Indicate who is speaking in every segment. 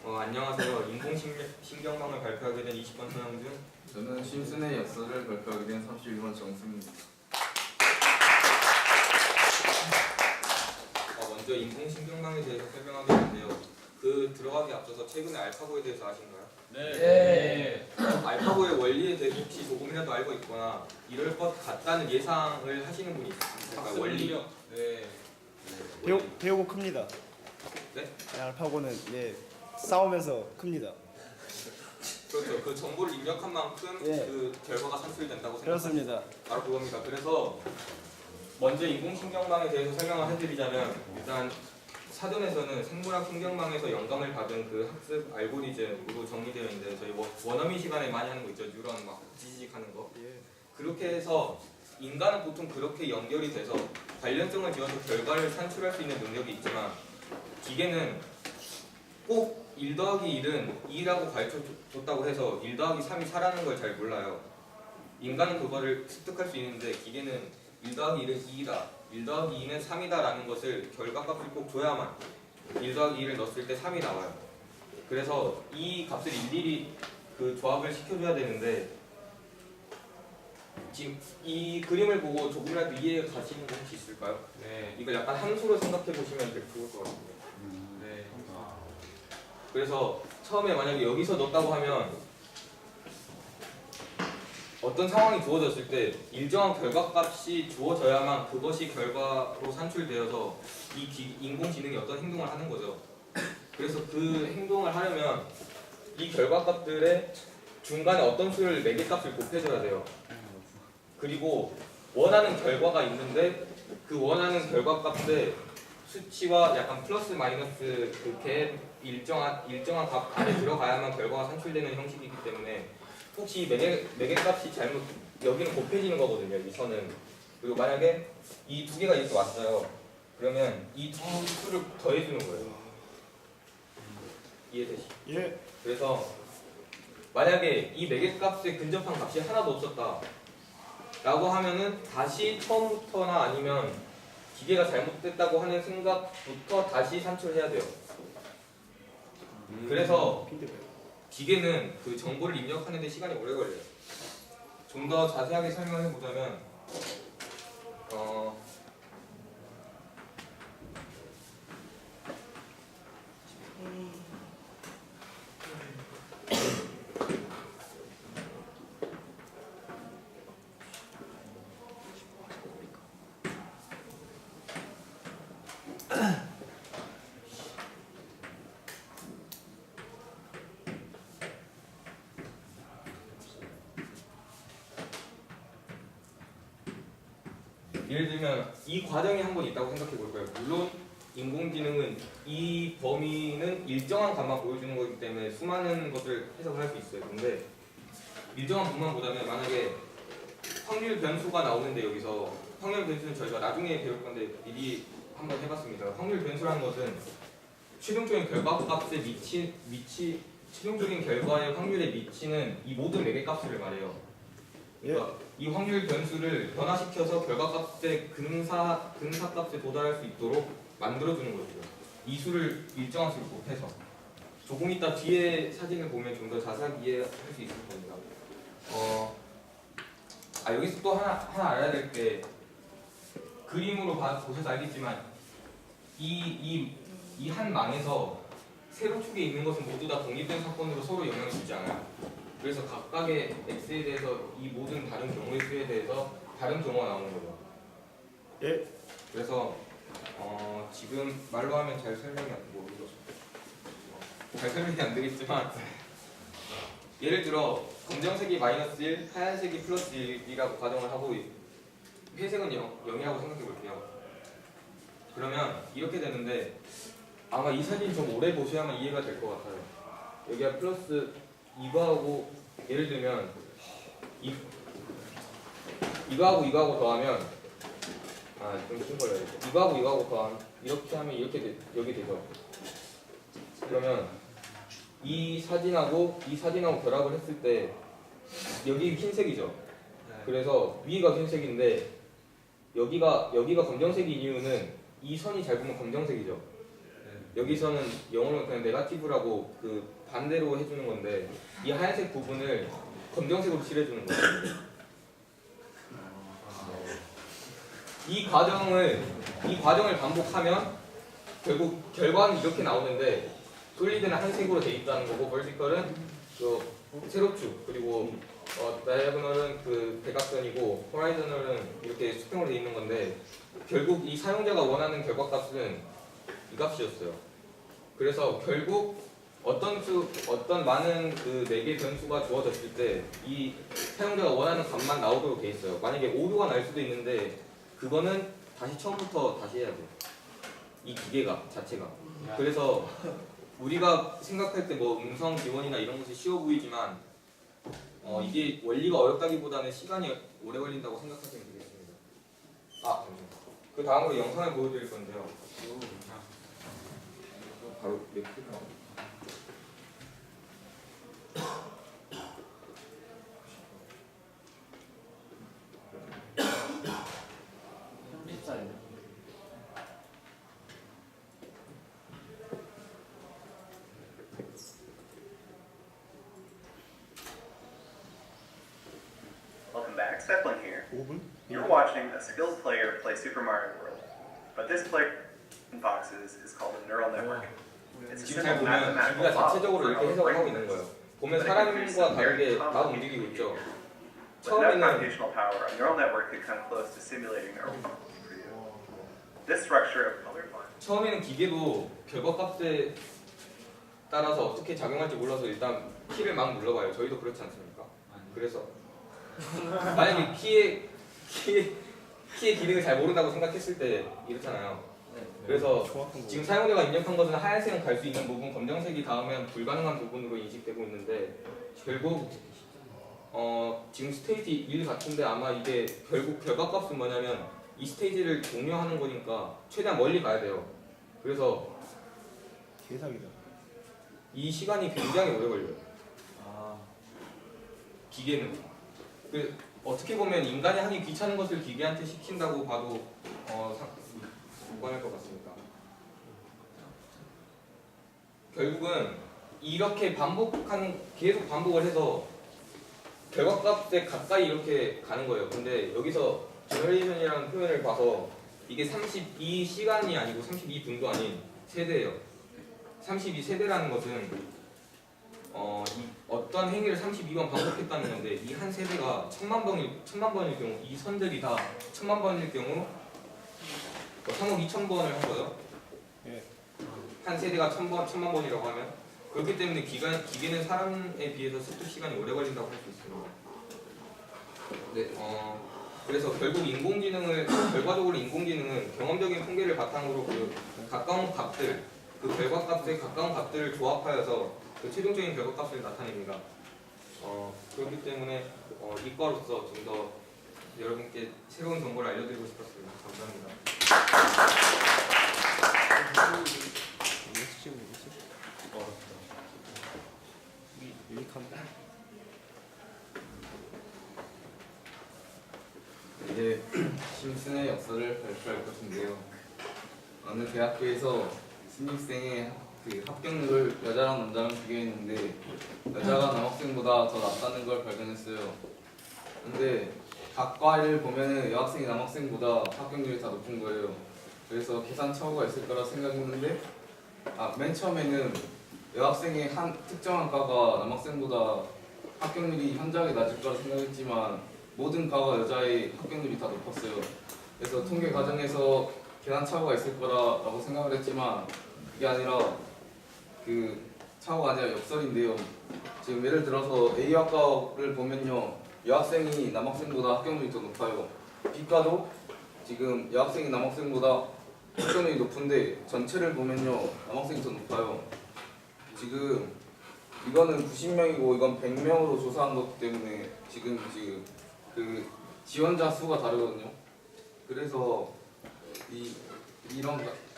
Speaker 1: 안녕하세요. 인공신경망을 발표하게 된 20번 손영준.
Speaker 2: 저는 심슨의 역사를 발표하게 된 31번 정승입니다.
Speaker 1: 먼저 인공신경망에 대해서 설명하겠는데요. 들어가기 앞서서 최근에 알파고에 대해서 아신가요?
Speaker 3: 네.
Speaker 1: 알파고의 원리에 대해서 혹시 조금이라도 알고 있거나 이럴 것 같다는 예상을 하시는 분이 있을까요? 원리.
Speaker 3: 네.
Speaker 4: 배우고 큽니다.
Speaker 1: 네?
Speaker 4: 알파고는 싸우면서 큽니다.
Speaker 1: 그렇죠. 그 정보를 입력한 만큼
Speaker 4: 예.
Speaker 1: 그 결과가 산출된다고 생각합니다.
Speaker 4: 그렇습니다.
Speaker 1: 바로 그겁니다. 그래서 먼저 인공신경망에 대해서 설명을 해드리자면, 일단 사전에서는 생물학 신경망에서 영감을 받은 그 학습 알고리즘으로 정리되어 있는데, 저희 원어민 시간에 많이 하는 거 있죠. 뉴런 막 지지직 하는 거. 그렇게 해서 인간은 보통 그렇게 연결이 돼서 관련성을 지어서 결과를 산출할 수 있는 능력이 있지만, 기계는 꼭 1 더하기 1은 2라고 가르쳐줬다고 해서 1 더하기 3이 4라는 걸 잘 몰라요. 인간은 그거를 습득할 수 있는데 기계는 1 더하기 1은 2다, 1 더하기 2는 3이다 라는 것을 결과값을 꼭 줘야만 1 더하기 2를 넣었을 때 3이 나와요. 그래서 이 값을 일일이 그 조합을 시켜줘야 되는데, 지금 이 그림을 보고 조금이라도 이해가 가시는 분 혹시 있을까요?
Speaker 3: 네.
Speaker 1: 이걸 약간 함수로 생각해 보시면 되게 좋을 것 같아요.
Speaker 3: 네.
Speaker 1: 그래서 처음에 만약에 여기서 넣었다고 하면 어떤 상황이 주어졌을 때 일정한 결과값이 주어져야만 그것이 결과로 산출되어서 이 인공지능이 어떤 행동을 하는 거죠. 그래서 그 행동을 하려면 이 결과값들의 중간에 어떤 수를 매개값을 곱해줘야 돼요. 그리고 원하는 결과가 있는데 그 원하는 결과값의 수치와 약간 플러스 마이너스 그개 일정한 값 안에 들어가야만 결과가 산출되는 형식이기 때문에, 혹시 매개값이 잘못, 여기는 곱해지는 거거든요, 이 선은. 그리고 만약에 이 두 개가 이렇게 왔어요. 그러면 이 두 수를 더해주는 거예요. 이해되시죠?
Speaker 4: 예.
Speaker 1: 그래서 만약에 이 매개값에 근접한 값이 하나도 없었다 라고 하면은 다시 처음부터나 아니면 기계가 잘못됐다고 하는 생각부터 다시 산출해야 돼요. 그래서 기계는 그 정보를 입력하는 데 시간이 오래 걸려요. 좀 더 자세하게 설명해 보자면, 예를 들면 이 과정이 한 번 있다고 생각해 볼 거예요. 물론 인공지능은 이 범위는 일정한 값만 보여주는 거기 때문에 수많은 것을 해석을 할 수 있어요. 근데 일정한 부분만 보자면, 만약에 확률 변수가 나오는데, 여기서 확률 변수는 저희가 나중에 배울 건데 미리 한번 해봤습니다. 확률 변수라는 것은 최종적인 결과값에 최종적인 결과의 확률에 미치는 이 모든 매개값을 말해요. 그러니까 이 확률 변수를 변화시켜서 결과값의 근사값에 도달할 수 있도록 만들어주는 거죠. 이 수를 일정한 수로 곱해서. 조금 이따 뒤에 사진을 보면 좀 더 자세하게 이해할 수 있을 겁니다. 여기서 또 하나 알아야 될 게, 그림으로 보셔서 알겠지만 이 한 망에서 세로축에 있는 것은 모두 다 독립된 사건으로 서로 영향을 주지 않아요. 그래서 각각의 x에 대해서 이 모든 다른 경우의 수에 대해서 다른 경우가 나오는 거죠.
Speaker 4: 예.
Speaker 1: 그래서 지금 말로 하면 잘 설명이 안 되겠지만, 예를 들어 검정색이 마이너스 1, 하얀색이 플러스 1이라고 가정을 하고 회색은 0이라고 생각해 볼게요. 그러면 이렇게 되는데, 아마 이 사진 좀 오래 보셔야만 이해가 될 것 같아요. 여기가 플러스 이거하고, 예를 들면 이거하고 더하면, 좀 큰 걸려야겠죠. 이거하고 더하면, 이렇게 하면 여기 되죠. 그러면 이 사진하고 결합을 했을 때 여기 흰색이죠. 그래서 위가 흰색인데 여기가 검정색인 이유는 이 선이 잘 보면 검정색이죠. 여기서는 영어로 그냥 네거티브라고 그 반대로 해주는 건데 이 하얀색 부분을 검정색으로 칠해주는 거예요. 이 과정을 반복하면 결국 결과는 이렇게 나오는데 솔리드는 한색으로 돼 있다는 거고 버티컬은 그 세로축 그리고 다이아고널은 그 대각선이고 호라이저널은 이렇게 수평으로 돼 있는 건데 결국 이 사용자가 원하는 결과값은 이 값이었어요. 그래서 결국 어떤 많은 그 4개 변수가 주어졌을 때 이 사용자가 원하는 값만 나오도록 돼 있어요. 만약에 오류가 날 수도 있는데 그거는 다시 처음부터 다시 해야 돼요. 이 기계가 자체가. 그래서 우리가 생각할 때 뭐 음성 기원이나 이런 것이 쉬워 보이지만 이게 원리가 어렵다기보다는 시간이 오래 걸린다고 생각하시면 되겠습니다. 그 다음으로 영상을 보여드릴 건데요. 바로 맵플
Speaker 5: Welcome back, Zeppelin here.
Speaker 4: 5분?
Speaker 5: You're watching a skilled player play Super Mario World, but this player in boxes is called a neural network. It's a
Speaker 1: 지금 잘
Speaker 5: simple
Speaker 1: 보면
Speaker 5: mathematical
Speaker 1: 기기가
Speaker 5: model
Speaker 1: 자체적으로
Speaker 5: for
Speaker 1: 이렇게
Speaker 5: how
Speaker 1: 해석을 하고
Speaker 5: brain
Speaker 1: 있는
Speaker 5: moves.
Speaker 1: 거예요. 보면 사람과 다르게 다 움직이고 있죠.
Speaker 5: With enough
Speaker 1: 처음에는
Speaker 5: computational power, a neural network could come close to simulating neural networks for you. This structure of colorblind.
Speaker 1: 처음에는 기계도 결과값에 따라서 어떻게 작용할지 몰라서 일단 키를 막 눌러봐요. 저희도 그렇지 않습니까? 그래서 만약에 키의 기능을 잘 모른다고 생각했을 때 이렇잖아요. 그래서
Speaker 4: 정확한 거.
Speaker 1: 지금 사용자가 입력한 것은 하얀색은 갈 수 있는 부분, 검정색이 닿으면 불가능한 부분으로 인식되고 있는데 결국 지금 스테이지 1 같은데 아마 이게 결국 결과값은 뭐냐면 이 스테이지를 종료하는 거니까 최대한 멀리 가야 돼요. 그래서
Speaker 4: 개사기다.
Speaker 1: 이 시간이 굉장히 오래 걸려요. 기계는 어떻게 보면 인간이 하기 귀찮은 것을 기계한테 시킨다고 봐도 무관할 것 같습니다. 결국은 이렇게 계속 반복을 해서 결과값에 가까이 이렇게 가는 거예요. 근데 여기서 제너레이션이라는 표현을 봐서 이게 32시간이 아니고 32분도 아닌 세대예요. 32세대라는 것은 어떤 행위를 32번 반복했다는 건데 이 한 세대가 1000만 번일 경우 이 선들이 다 1000만 번일 경우 3억 2천 번을 한 거예요.
Speaker 4: 예.
Speaker 1: 한 세대가 1000만 번이라고 하면 그렇기 때문에 기계는 사람에 비해서 습득 시간이 오래 걸린다고 할 수 있습니다. 네, 그래서 결국 결과적으로 인공지능은 경험적인 통계를 바탕으로 그 가까운 값들, 그 결과값에 가까운 값들을 조합하여서 그 최종적인 결과값을 나타냅니다. 그렇기 때문에 이과로서 좀 더 여러분께 새로운 정보를 알려드리고 싶었습니다. 감사합니다.
Speaker 2: 이제 심슨의 역사를 발표할 것인데요. 어느 대학교에서 신입생의 그 합격률을 여자랑 남자랑 비교했는데 여자가 남학생보다 더 낮다는 걸 발견했어요. 근데 각 과를 보면은 여학생이 남학생보다 합격률이 다 높은 거예요. 그래서 계산 착오가 있을 거라 생각했는데 맨 처음에는 여학생의 한 특정한 과가 남학생보다 합격률이 현저하게 낮을 거라 생각했지만 모든 과가 여자의 합격률이 다 높았어요. 그래서 통계 과정에서 계산 착오가 있을 거라고 생각을 했지만 그게 아니라 그 착오가 아니라 역설인데요. 지금 예를 들어서 A학과를 보면요, 여학생이 남학생보다 합격률이 더 높아요. B과도 지금 여학생이 남학생보다 합격률이 높은데 전체를 보면요, 남학생이 더 높아요. 지금 이거는 90명이고 이건 100명으로 조사한 거기 때문에 지금 그 지원자 수가 다르거든요. 그래서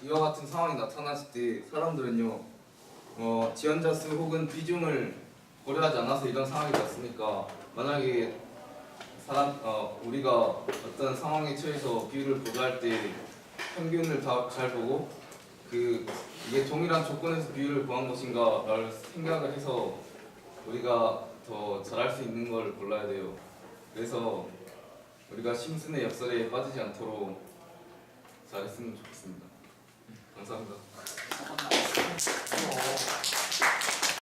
Speaker 2: 이와 같은 상황이 나타났을 때 사람들은요, 지원자 수 혹은 비중을 고려하지 않아서 이런 상황이 났으니까 만약에 우리가 어떤 상황에 처해서 비율을 고려할 때 평균을 다 잘 보고 그 이게 동일한 조건에서 비율을 구한 것인가를 생각을 해서 우리가 더 잘할 수 있는 걸 골라야 돼요. 그래서 우리가 심슨의 역설에 빠지지 않도록 잘했으면 좋겠습니다. 감사합니다.